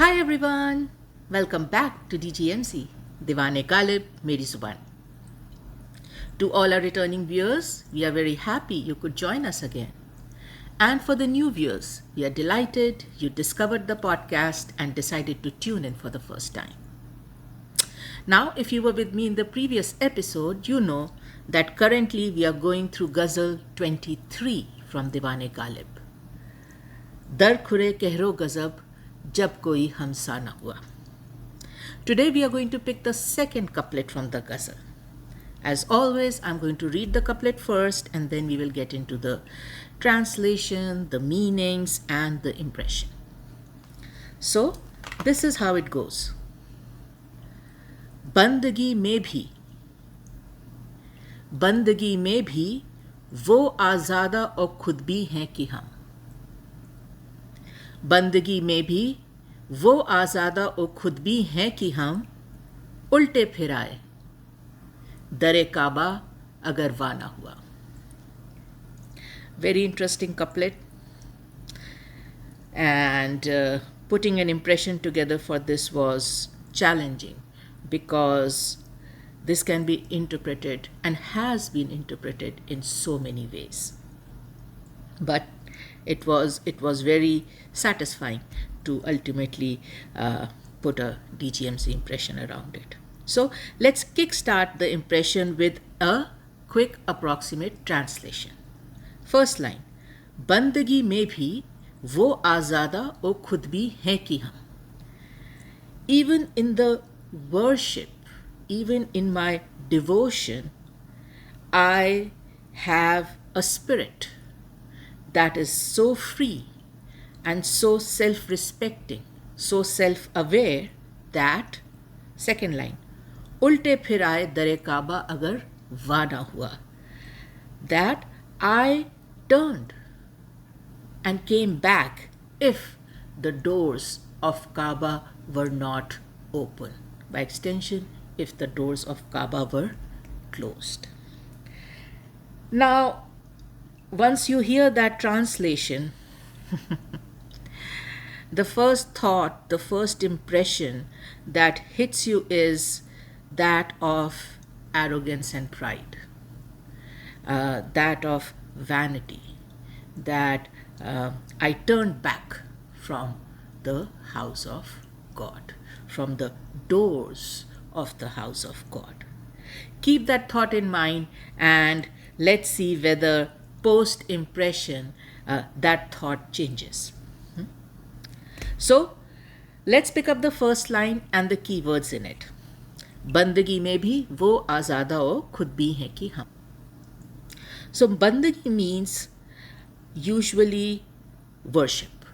Hi everyone, welcome back to DGMC, Diwan-e-Ghalib, Meri Zuban. To all our returning viewers, we are very happy you could join us again. And for the new viewers, we are delighted you discovered the podcast and decided to tune in for the first time. Now, if you were with me in the previous episode, you know that currently we are going through Ghazal 23 from Diwan-e-Ghalib. Dar-Khur-e-Qahr-o-Ghazab, Jab Koi Hamsa Na Hua. Today we are going to pick the second couplet from the Ghazal. As always, I'm going to read the couplet first and then we will get into the translation, the meanings and the impression. So, this is how it goes. Bandagi में भी वो आज़ादा और खुद-बीन हैं कि हम. बंदगी में भी वो आज़ादा और खुद-बीन हैं कि हम उल्टे फिर आए दर-ए-काबा अगर वाह ना हुआ. Very interesting couplet, and putting an impression together for this was challenging because this can be interpreted and has been interpreted in so many ways. But it was very satisfying to ultimately put a DGMC impression around it. So let's kickstart the impression with a quick approximate translation. First line, बंदगी में भी वो आज़ादा और खुद भी हैं कि हम. Even in the worship, even in my devotion, I have a spirit that is so free and so self-respecting, so self-aware that, second line, उल्टे फिर आए दर-ए-काबा अगर वाह ना हुआ, that I turned and came back if the doors of Kaaba were not open. By extension, if the doors of Kaaba were closed. Now, once you hear that translation, the first thought, the first impression that hits you is that of arrogance and pride, that of vanity, that I turned back from the house of God, from the doors of the house of God. Keep that thought in mind and let's see whether post-impression that thought changes. So, let's pick up the first line and the keywords in it. बंदगी में भी वो आज़ादा और खुद भी हैं कि हम. So, bandagi means usually worship.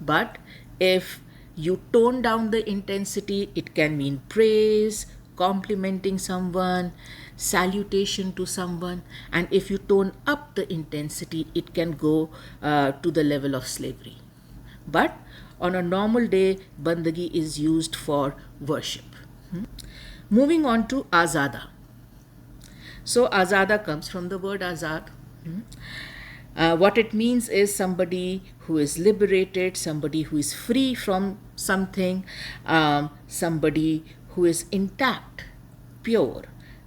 But if you tone down the intensity, it can mean praise, complimenting someone, salutation to someone, and if you tone up the intensity, it can go to the level of slavery. But on a normal day, bandagi is used for worship. Moving on to Aazaada. So Aazaada comes from the word Azad. What it means is somebody who is liberated, somebody who is free from something, somebody who is intact, pure,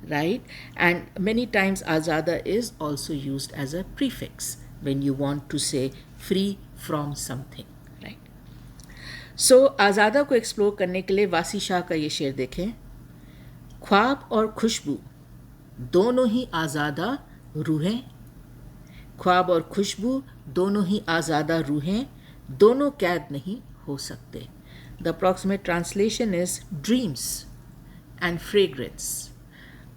right? And many times Aazaada is also used as a prefix when you want to say free from something, right? So Aazaada को explore करने के लिए वासी शाह का ये शेर देखें. ख्वाब और खुशबू दोनों ही आज़ादा रूहें, ख्वाब और खुशबू दोनों ही आज़ादा रूहें, दोनों कैद नहीं हो सकते. The approximate translation is dreams and fragrance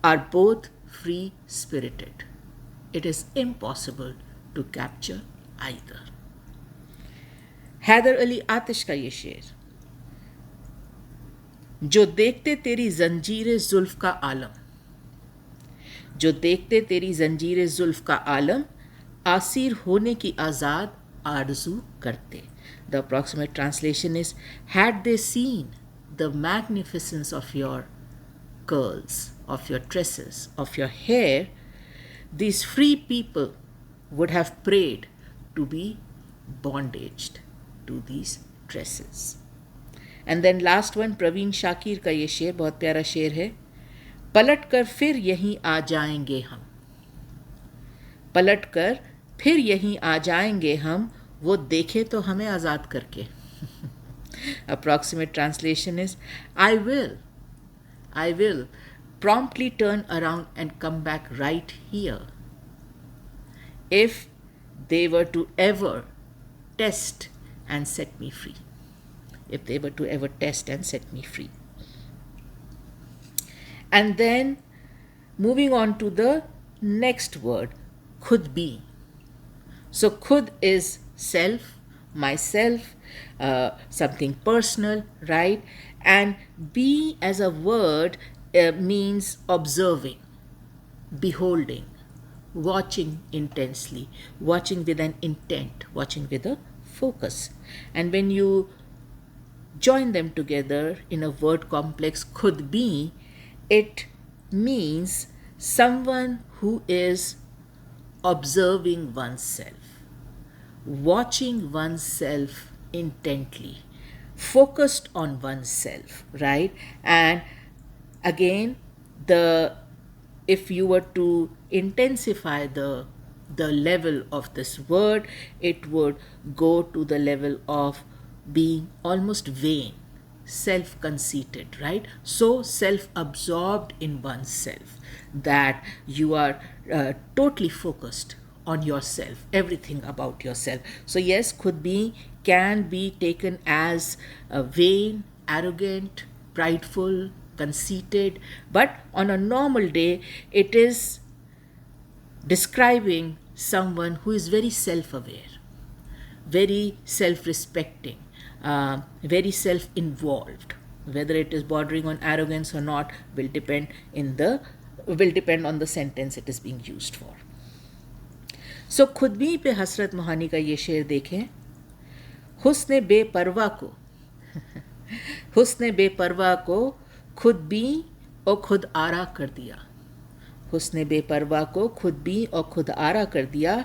are both free-spirited. It is impossible to capture either. Haider Ali आतिश का ये शेर. जो देखते तेरी जंजीर जुल्फ का आलम, जो देखते तेरी जंजीर जुल्फ का आलम, आसिर होने की आज़ाद आरज़ू करते. The approximate translation is, had they seen the magnificence of your curls, of your tresses, of your hair, these free people would have prayed to be bondaged to these tresses. And then last one Parveen Shakir का ये शेर, बहुत प्यारा शेर है। पलट कर फिर यहीं आ जाएंगे हम, पलट कर फिर यहीं आ जाएंगे हम, वो देखे तो हमें आज़ाद करके। Approximate translation is, I will promptly turn around and come back right here if they were to ever test and set me free. If they were to ever test and set me free. And then moving on to the next word, Khud-Biin. So Khud is self, myself, something personal, right? And be as a word means observing, beholding, watching intensely, watching with an intent, watching with a focus. And when you join them together in a word complex, Khud-Biin, it means someone who is observing oneself, watching oneself intently, focused on oneself, right? And again, if you were to intensify the level of this word, it would go to the level of being almost vain, self-conceited, right? So self-absorbed in oneself that you are totally focused on yourself, everything about yourself. So yes, Khud-Biin can be taken as vain, arrogant, prideful, conceited, but on a normal day, it is describing someone who is very self-aware, very self-respecting, very self-involved. Whether it is bordering on arrogance or not will depend on the sentence it is being used for. So खुद-बीन पे हसरत मोहानी का ये शेर देखें, हुस्न बेपरवा को खुद-बीन और खुद आरा कर दिया, हुस्न बेपरवा को खुद-बीन और खुद आरा कर दिया,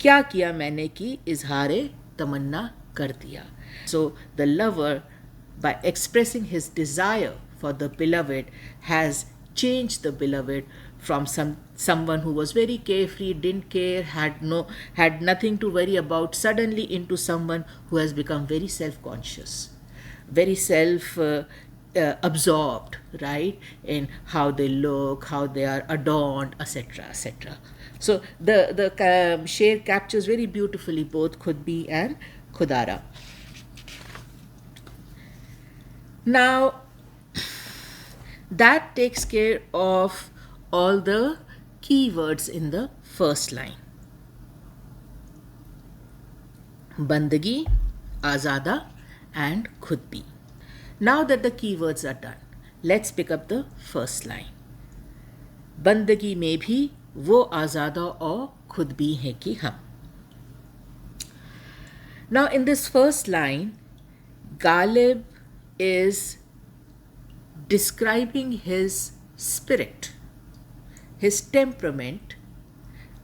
क्या किया मैंने कि इजहारे तमन्ना कर दिया. So the lover, by expressing his desire for the beloved, has changed the beloved from someone who was very carefree, didn't care, had nothing to worry about, suddenly into someone who has become very self-conscious, very absorbed, right, in how they look, how they are adorned, etc., etc. So the sher captures very beautifully both Khud-Biin and Khud-Ara. Now, that takes care of all the keywords in the first line. Bandagi, Aazaada and Khud-Biin. Now that the keywords are done, let's pick up the first line. Bandagi में भी वो आज़ादा और खुद-बीन है कि हम. Now in this first line, Ghalib is describing his spirit, his temperament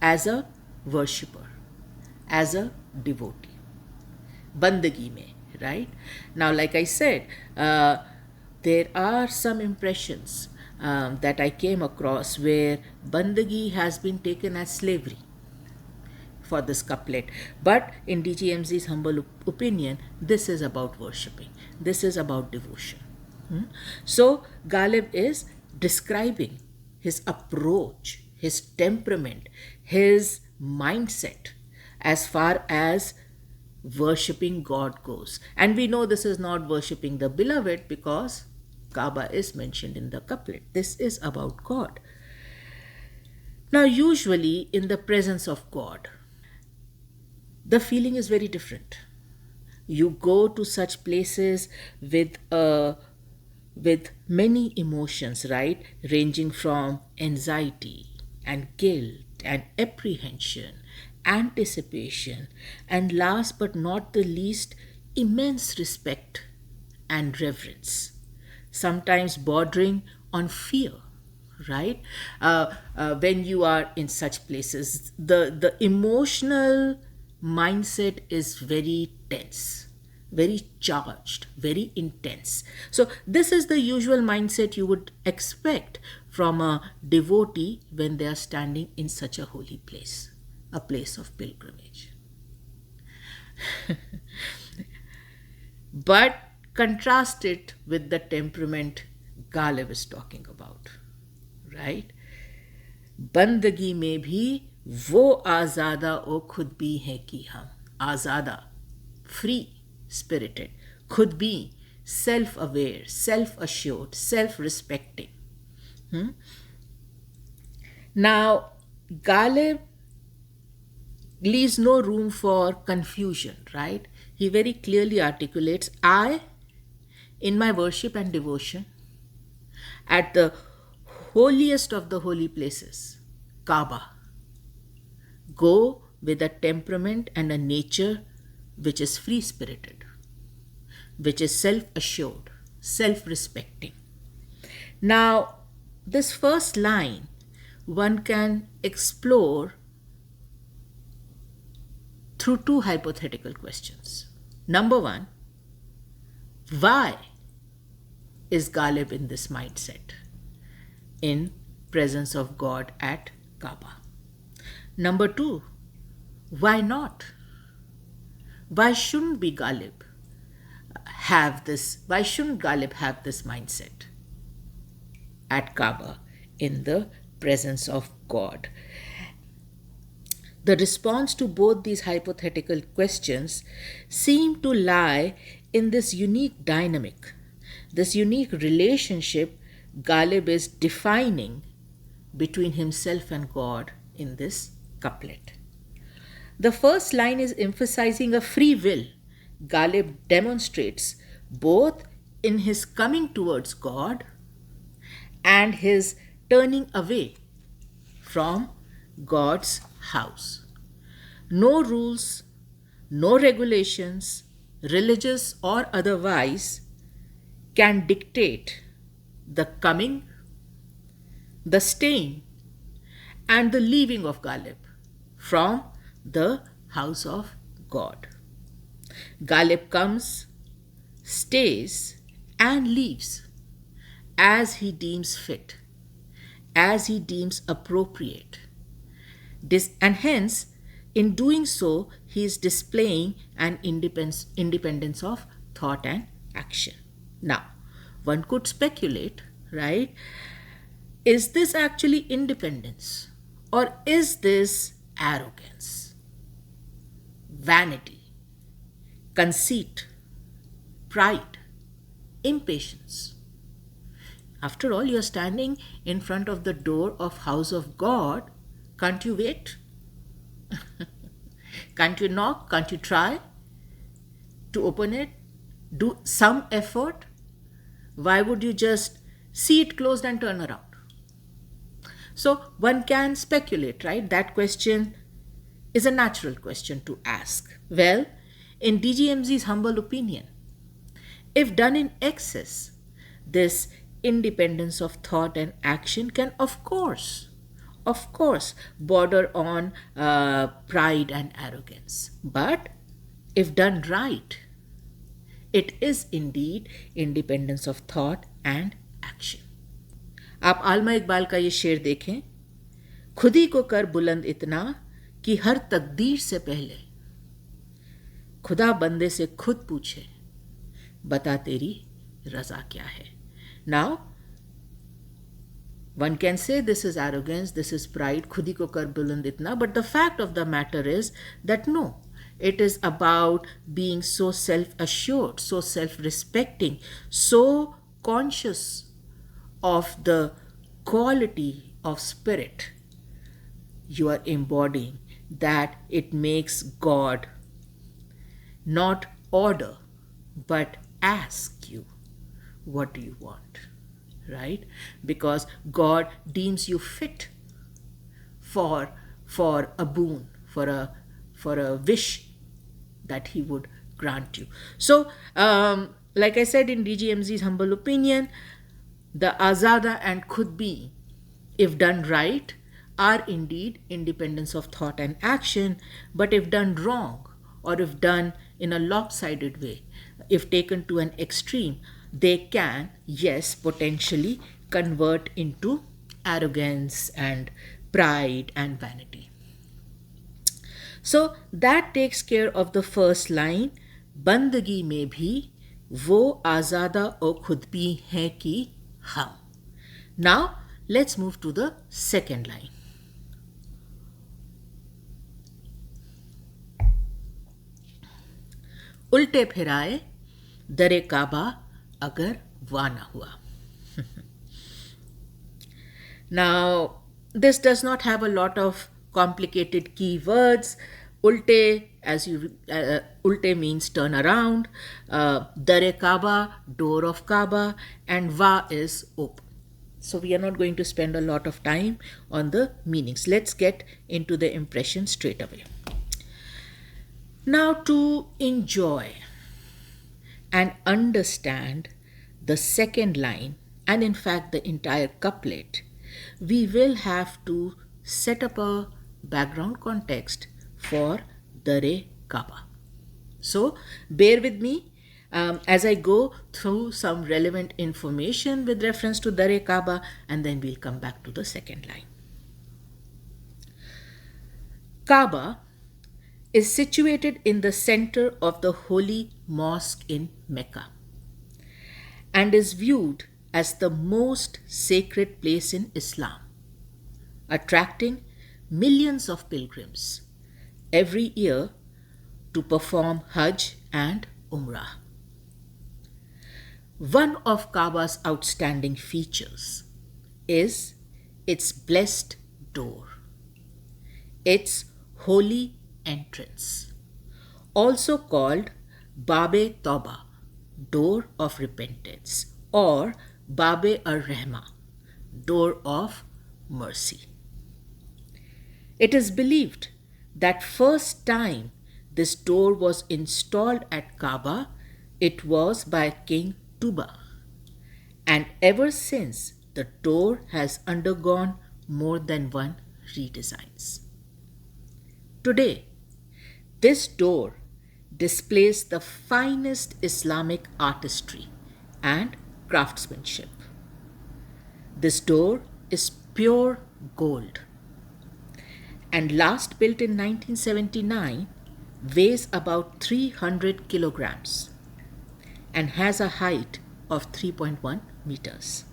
as a worshipper, as a devotee. Bandagi mein, right? Now, like I said, there are some impressions that I came across where Bandagi has been taken as slavery for this couplet. But in DGMZ's humble opinion, this is about worshipping. This is about devotion. So, Ghalib is describing his approach, his temperament, his mindset as far as worshipping God goes. And we know this is not worshipping the beloved because Kaaba is mentioned in the couplet. This is about God. Now, usually in the presence of God, the feeling is very different. You go to such places with many emotions, right? Ranging from anxiety and guilt and apprehension, anticipation, and last but not the least, immense respect and reverence, sometimes bordering on fear, right? When you are in such places, the emotional mindset is very tense, very charged, very intense. So, this is the usual mindset you would expect from a devotee when they are standing in such a holy place, a place of pilgrimage. But contrast it with the temperament Ghalib is talking about, right? बंदगी में भी वो आज़ादा ओ खुद भी है कि हम आज़ादा free spirited, खुद भी self aware, self assured, self respecting. Now, Ghalib leaves no room for confusion, right? He very clearly articulates, I, in my worship and devotion, at the holiest of the holy places, Kaaba, go with a temperament and a nature which is free spirited, which is self assured, self respecting. Now, this first line one can explore through two hypothetical questions. Number one, why is Ghalib in this mindset in presence of God at Kaaba? Number two, why not? Why shouldn't Ghalib have this mindset at Kaaba in the presence of God? The response to both these hypothetical questions seem to lie in this unique dynamic, this unique relationship Ghalib is defining between himself and God in this couplet. The first line is emphasizing a free will Ghalib demonstrates both in his coming towards God and his turning away from God's house. No rules, no regulations, religious or otherwise, can dictate the coming, the staying, and the leaving of Ghalib from the house of God. Ghalib comes, stays, and leaves as he deems fit, as he deems appropriate. And hence, in doing so, he is displaying an independence of thought and action. Now, one could speculate, right? Is this actually independence? Or is this arrogance, vanity, conceit, pride, impatience? After all, you are standing in front of the door of house of God. Can't you wait? Can't you knock? Can't you try to open it? Do some effort? Why would you just see it closed and turn around? So one can speculate, right? That question is a natural question to ask. Well, in DGMZ's humble opinion, if done in excess, this independence of thought and action can, of course, border on pride and arrogance. But if done right, it is indeed independence of thought and action. आप आलमा इकबाल का ये शेर देखें, खुद ही को कर बुलंद इतना कि हर तकदीर से पहले खुदा बंदे से खुद पूछे बता तेरी रजा क्या है. Now, one can say this is arrogance, this is pride, खुद ही को कर बुलंद इतना, but the fact of the matter is that no, it is about being so self-assured, so self-respecting, so conscious of the quality of spirit you are embodying that it makes God not order but ask you, what do you want? Right? Because God deems you fit for a boon, for a wish that he would grant you. So, like I said, in DGMZ's humble opinion, the Aazaada and Khud-Biin, if done right, are indeed independence of thought and action, but if done wrong, or if done in a lopsided way. If taken to an extreme, they can, yes, potentially convert into arrogance and pride and vanity. So that takes care of the first line, Bandagi mein bhi wo Aazaada o Khud-Biin Hain ki hum. Now let's move to the second line. Ulte phiraye Dar-e-Kaaba Agar वाह ना हुआ. Now, this does not have a lot of complicated keywords. Ulte, Ulte means turn around. Dar-e-Kaaba, door of Kaaba, and Va is open. So we are not going to spend a lot of time on the meanings. Let's get into the impression straight away. Now, to enjoy and understand the second line, and in fact the entire couplet, we will have to set up a background context for Dar-e-Kaaba. So bear with me as I go through some relevant information with reference to Dar-e-Kaaba, and then we'll come back to the second line. Kaaba is situated in the center of the holy mosque in Mecca and is viewed as the most sacred place in Islam, attracting millions of pilgrims every year to perform Hajj and Umrah. One of Kaaba's outstanding features is its blessed door, its holy entrance, also called Bab-e-Tawbah, door of repentance, or Bab-e-Rahmah, door of mercy. It is believed that first time this door was installed at Kaaba, it was by King Tuba, and ever since the door has undergone more than one redesigns. Today, this door displays the finest Islamic artistry and craftsmanship. This door is pure gold and last built in 1979, weighs about 300 kilograms and has a height of 3.1 meters.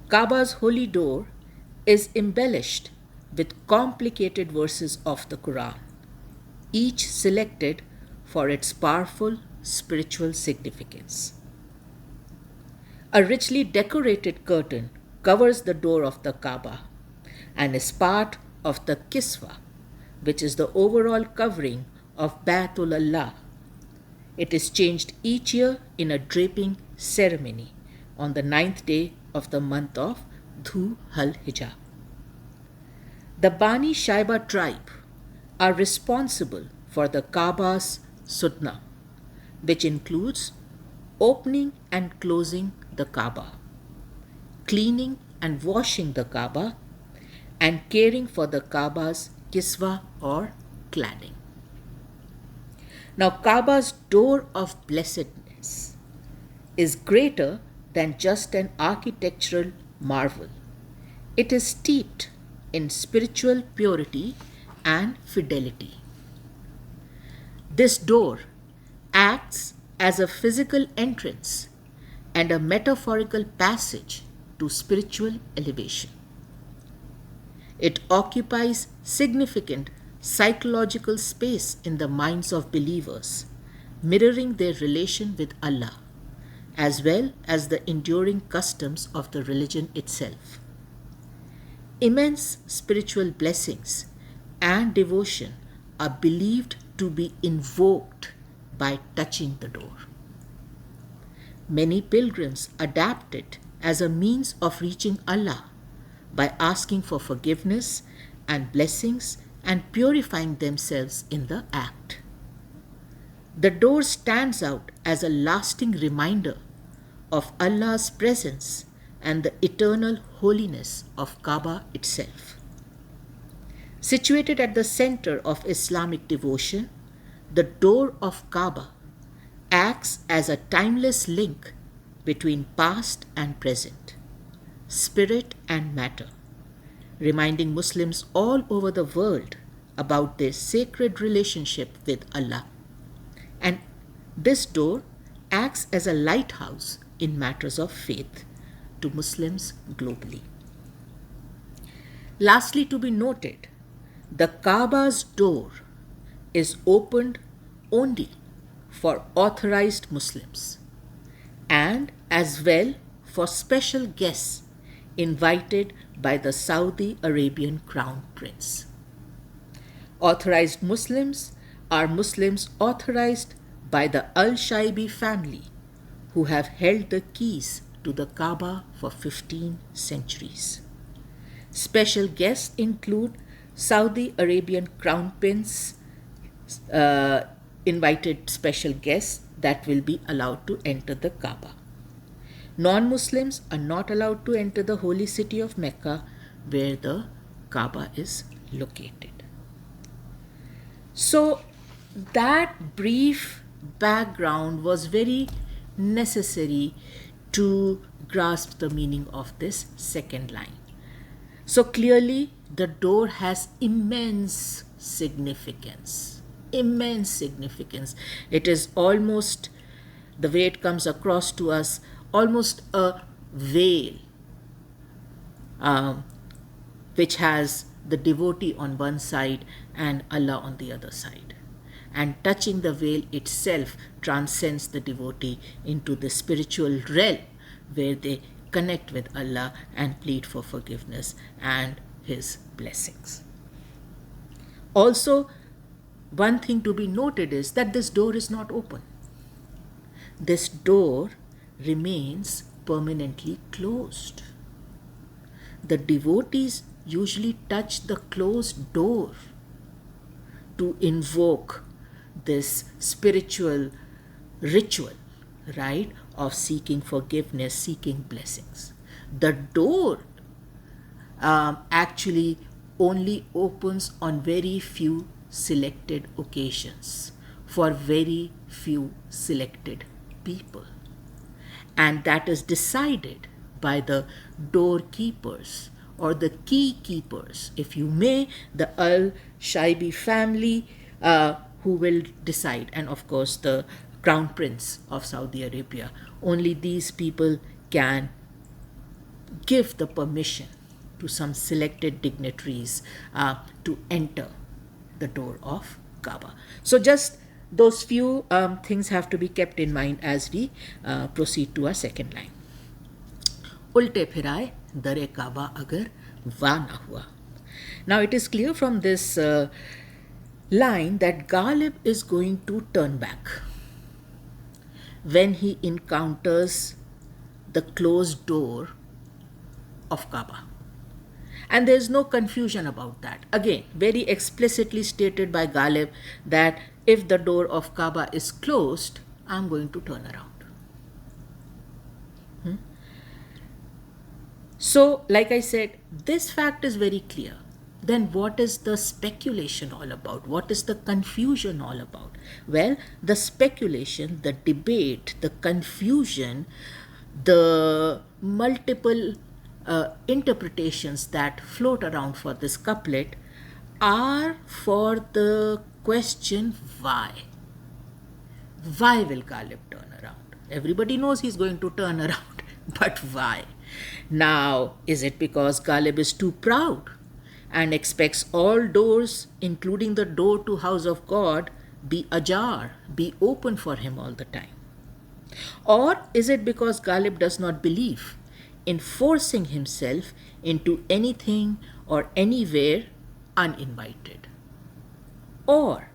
Kaaba's holy door is embellished with complicated verses of the Quran, each selected for its powerful spiritual significance. A richly decorated curtain covers the door of the Kaaba and is part of the Kiswa, which is the overall covering of Baytullah. It is changed each year in a draping ceremony on the 9th day of the month of Dhul-Hijjah. The Bani Shaiba tribe are responsible for the Kaaba's Sunnah, which includes opening and closing the Kaaba, cleaning and washing the Kaaba, and caring for the Kaaba's Kiswa or cladding. Now, Kaaba's door of blessedness is greater than just an architectural marvel. It is steeped in spiritual purity and fidelity. This door acts as a physical entrance and a metaphorical passage to spiritual elevation. It occupies significant psychological space in the minds of believers, mirroring their relation with Allah, as well as the enduring customs of the religion itself. Immense spiritual blessings and devotion are believed to be invoked by touching the door. Many pilgrims adapt it as a means of reaching Allah by asking for forgiveness and blessings and purifying themselves in the act. The door stands out as a lasting reminder of Allah's presence and the eternal holiness of Kaaba itself. Situated at the center of Islamic devotion, the door of Kaaba acts as a timeless link between past and present, spirit and matter, reminding Muslims all over the world about their sacred relationship with Allah. And this door acts as a lighthouse in matters of faith to Muslims globally. Lastly, to be noted, the Kaaba's door is opened only for authorized Muslims and as well for special guests invited by the Saudi Arabian Crown Prince. Authorized Muslims are Muslims authorized by the Al-Shaibi family who have held the keys to the Kaaba for 15 centuries. Special guests include Saudi Arabian Crown Prince, invited special guests that will be allowed to enter the Kaaba. Non-Muslims are not allowed to enter the holy city of Mecca where the Kaaba is located. So that brief background was very necessary to grasp the meaning of this second line. So clearly the door has immense significance. Immense significance. It is almost, the way it comes across to us, almost a veil which has the devotee on one side and Allah on the other side. And touching the veil itself transcends the devotee into the spiritual realm where they connect with Allah and plead for forgiveness and His blessings. Also, one thing to be noted is that this door is not open. This door remains permanently closed. The devotees usually touch the closed door to invoke this spiritual ritual, right, of seeking forgiveness, seeking blessings. The door actually only opens on very few selected occasions for very few selected people. And that is decided by the doorkeepers or the key keepers, if you may, the Al-Shaibi family who will decide, and of course the Crown Prince of Saudi Arabia. Only these people can give the permission to some selected dignitaries to enter the door of Kaaba. So just those few things have to be kept in mind as we proceed to our second line. Ulte phiraye Dar-e-Kaaba agar wa na hua. Now it is clear from this line that Ghalib is going to turn back when he encounters the closed door of Kaaba. And there is no confusion about that. Again, very explicitly stated by Ghalib that if the door of Kaaba is closed, I'm going to turn around. So, like I said, this fact is very clear. Then what is the speculation all about? What is the confusion all about? Well, the speculation, the debate, the confusion, the multiple interpretations that float around for this couplet are for the question why. Why will Ghalib turn around? Everybody knows he's going to turn around, but why? Now, is it because Ghalib is too proud and expects all doors, including the door to house of God, be ajar, be open for him all the time? Or is it because Ghalib does not believe in forcing himself into anything or anywhere uninvited? Or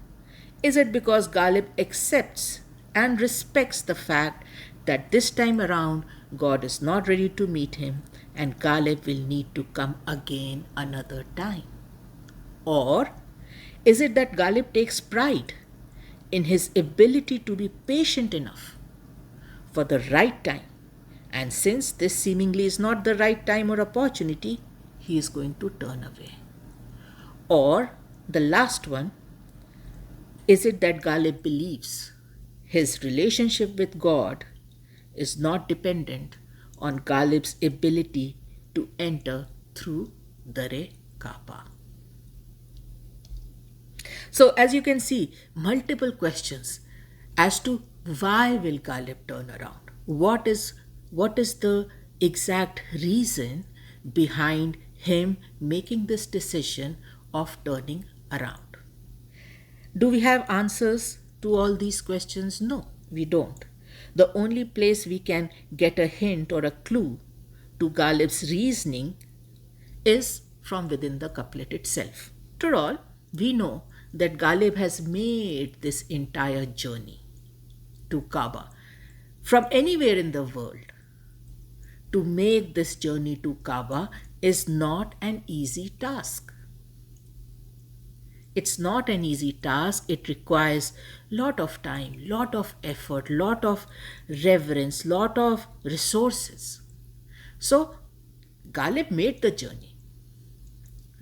is it because Ghalib accepts and respects the fact that this time around God is not ready to meet him and Ghalib will need to come again another time? Or is it that Ghalib takes pride in his ability to be patient enough for the right time, and since this seemingly is not the right time or opportunity, he is going to turn away? Or the last one, Is it that Ghalib believes his relationship with God is not dependent on Ghalib's ability to enter through Dar-e-Kaaba? So, as you can see, multiple questions as to why will Ghalib turn around? What is the exact reason behind him making this decision of turning around? Do we have answers to all these questions? No, we don't. The only place we can get a hint or a clue to Ghalib's reasoning is from within the couplet itself. After all, we know that Ghalib has made this entire journey to Kaaba from anywhere in the world. To make this journey to Kaaba is not an easy task. It's not an easy task. It requires lot of time, lot of effort, lot of reverence, lot of resources. So Ghalib made the journey,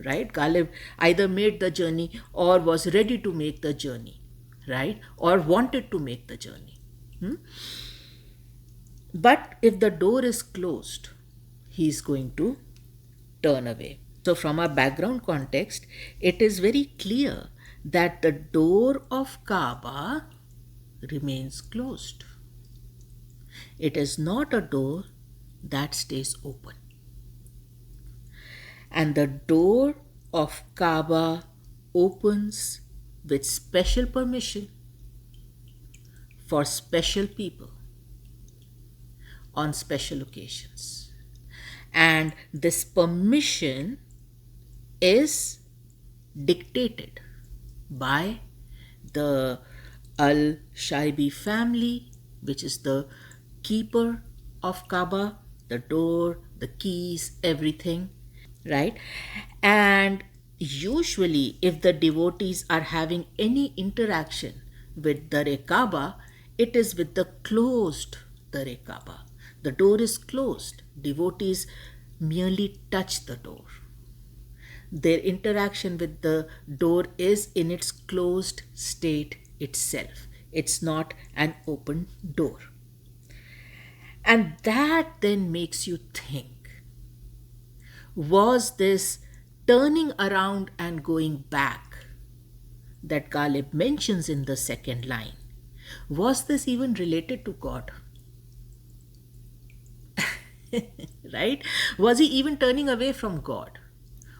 right? Ghalib either made the journey or was ready to make the journey, right? Or wanted to make the journey. But if the door is closed, he is going to turn away. So, from our background context, it is very clear that the door of Kaaba remains closed. It is not a door that stays open. And the door of Kaaba opens with special permission for special people on special occasions. And this permission is dictated by the Al-Shaibi family, which is the keeper of Kaaba, the door, the keys, everything, right? And usually, if the devotees are having any interaction with Dar-e-Kaaba, it is with the closed Dar-e-Kaaba. The door is closed. Devotees merely touch the door. Their interaction with the door is in its closed state itself. It's not an open door. And that then makes you think, was this turning around and going back that Ghalib mentions in the second line, was this even related to God? Right? Was he even turning away from God?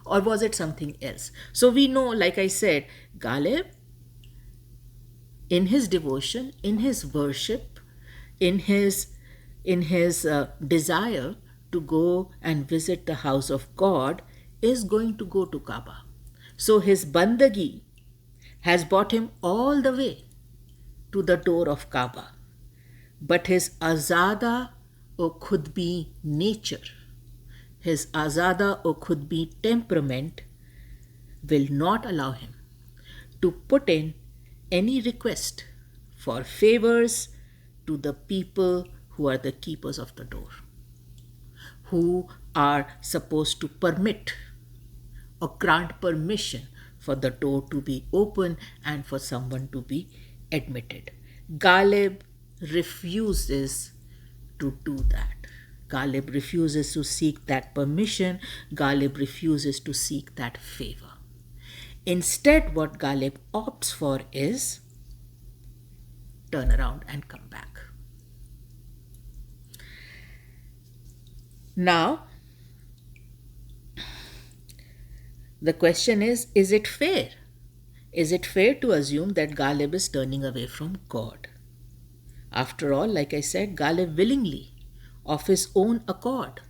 Or was it something else? So we know, like I said, Ghalib, in his devotion, in his worship, in his desire to go and visit the house of God, is going to go to Kaaba. So his Bandagi has brought him all the way to the door of Kaaba. But his Aazaada or Khud-Biin nature, his Aazaada or Khud-Biin temperament will not allow him to put in any request for favors to the people who are the keepers of the door, who are supposed to permit or grant permission for the door to be open and for someone to be admitted. Ghalib refuses to do that. Ghalib refuses to seek that permission. Ghalib refuses to seek that favor. Instead, what Ghalib opts for is turn around and come back. Now, the question is it fair? Is it fair to assume that Ghalib is turning away from God? After all, like I said, Ghalib willingly, of his own accord,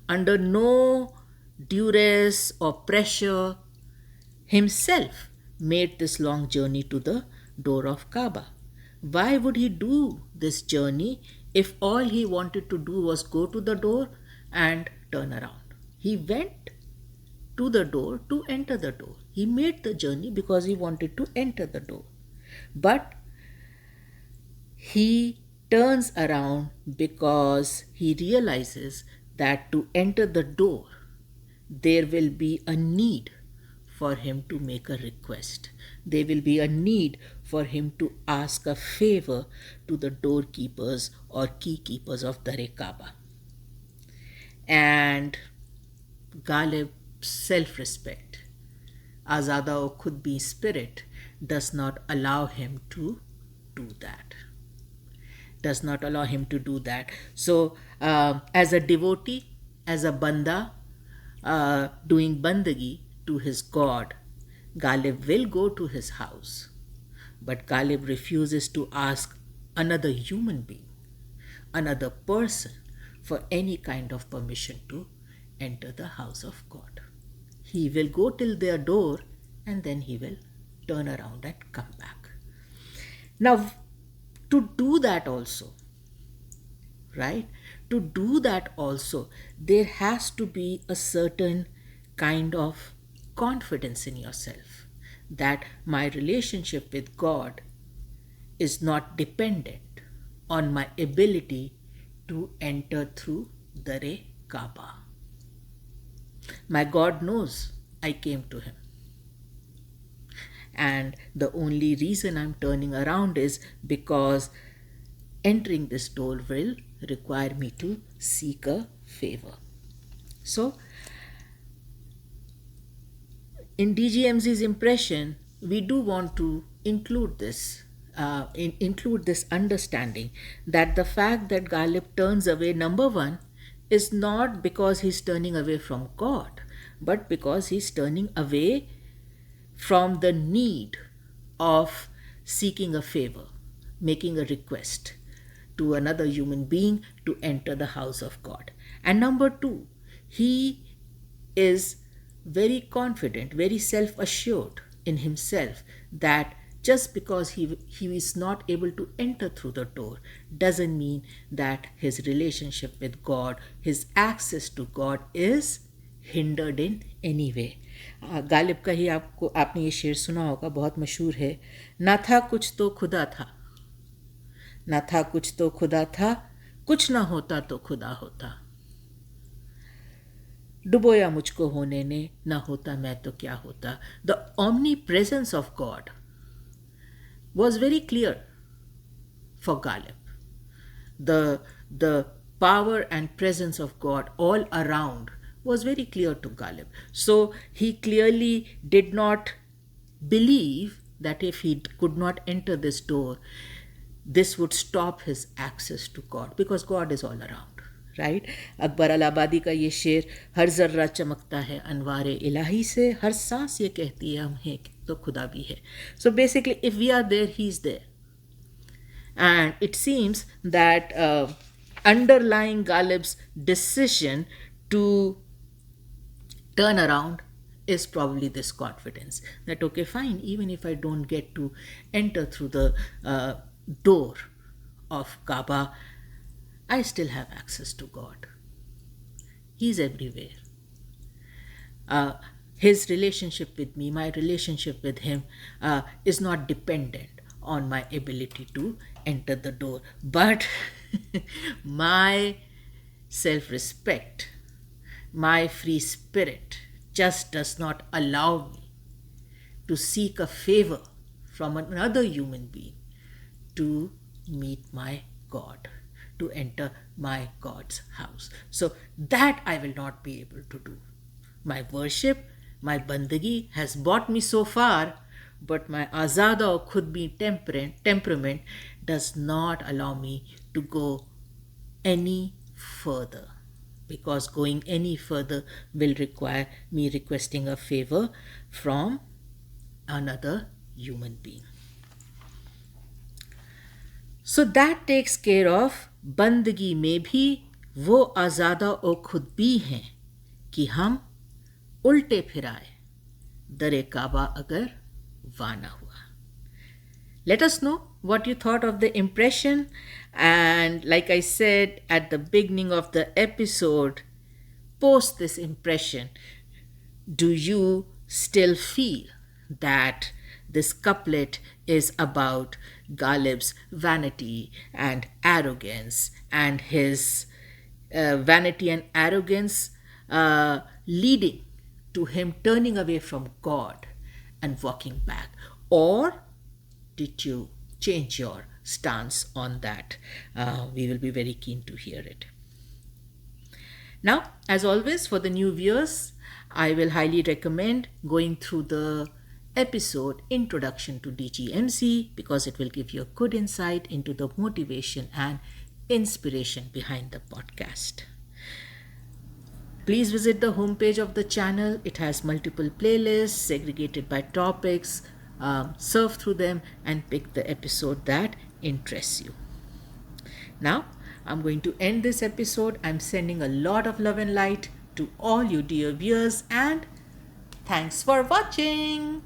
under no duress or pressure, himself made this long journey to the door of Kaaba. Why would he do this journey if all he wanted to do was go to the door and turn around? He went to the door to enter the door. He made the journey because he wanted to enter the door. But he turns around because he realizes that to enter the door, there will be a need for him to make a request. There will be a need for him to ask a favor to the doorkeepers or key keepers of Dar-e-Kaaba. And Ghalib's self-respect, Aazaada or Khud-Biin spirit, does not allow him to do that. Does not allow him to do that. So, as a devotee, as a banda, doing bandagi to his God, Ghalib will go to his house. But Ghalib refuses to ask another human being, another person, for any kind of permission to enter the house of God. He will go till their door and then he will turn around and come back. Now, to do that also, right? To do that also, there has to be a certain kind of confidence in yourself that my relationship with God is not dependent on my ability to enter through Dar-e-Kaaba. My God knows I came to him. And the only reason I'm turning around is because entering this door will require me to seek a favor. So, in DGMZ's impression, we do want to include this understanding that the fact that Ghalib turns away, number one, is not because he's turning away from God, but because he's turning away from the need of seeking a favor, making a request to another human being to enter the house of God. And number two, he is very confident, very self-assured in himself that just because he is not able to enter through the door doesn't mean that his relationship with God, his access to God is hindered in any way. Ghalib का ही आपने ये शेर सुना होगा, बहुत मशहूर है, ना था कुछ तो खुदा था, ना था कुछ तो खुदा था, कुछ ना होता तो खुदा होता, डुबोया मुझको होने ने, ना होता मैं तो क्या होता. The omnipresence of God was very clear for Ghalib. The power and presence of God all around was very clear to Ghalib. So he clearly did not believe that if he could not enter this door, this would stop his access to God, because God is all around. Right Akbar Allahabadi का ये शेर, हर ज़र्रा चमकता है अनवारे इलाही से, हर सांस ये कहती है हम हैं तो खुदा भी है. So basically if we are there, he is there. And it seems that underlying Ghalib's decision to turn around is probably this confidence that, okay, fine, even if I don't get to enter through the door of Kaaba, I still have access to God. He's everywhere. His relationship with me, my relationship with him is not dependent on my ability to enter the door. But my self-respect, my free spirit just does not allow me to seek a favor from another human being to meet my God, to enter my God's house. So that I will not be able to do. My worship, my bandagi has brought me so far, but my Aazaada or Khud-Biin temperament does not allow me to go any further, because going any further will require me requesting a favor from another human being. So that takes care of बंदगी में भी वो आज़ादा और खुद-बीन हैं कि हम उल्टे फिराए, दर-ए-काबा अगर वाना हुआ. Let us know what you thought of the impression, and like I said at the beginning of the episode, post this impression. Do you still feel that this couplet is about Ghalib's vanity and arrogance, and his vanity and arrogance leading to him turning away from God and walking back? Or did you change your stance on that? We will be very keen to hear it. Now, as always, for the new viewers, I will highly recommend going through the episode Introduction to DGMC, because it will give you a good insight into the motivation and inspiration behind the podcast. Please visit the homepage of the channel. It has multiple playlists segregated by topics. Surf through them and pick the episode that interests you. Now, I'm going to end this episode. I'm sending a lot of love and light to all you dear viewers, and thanks for watching.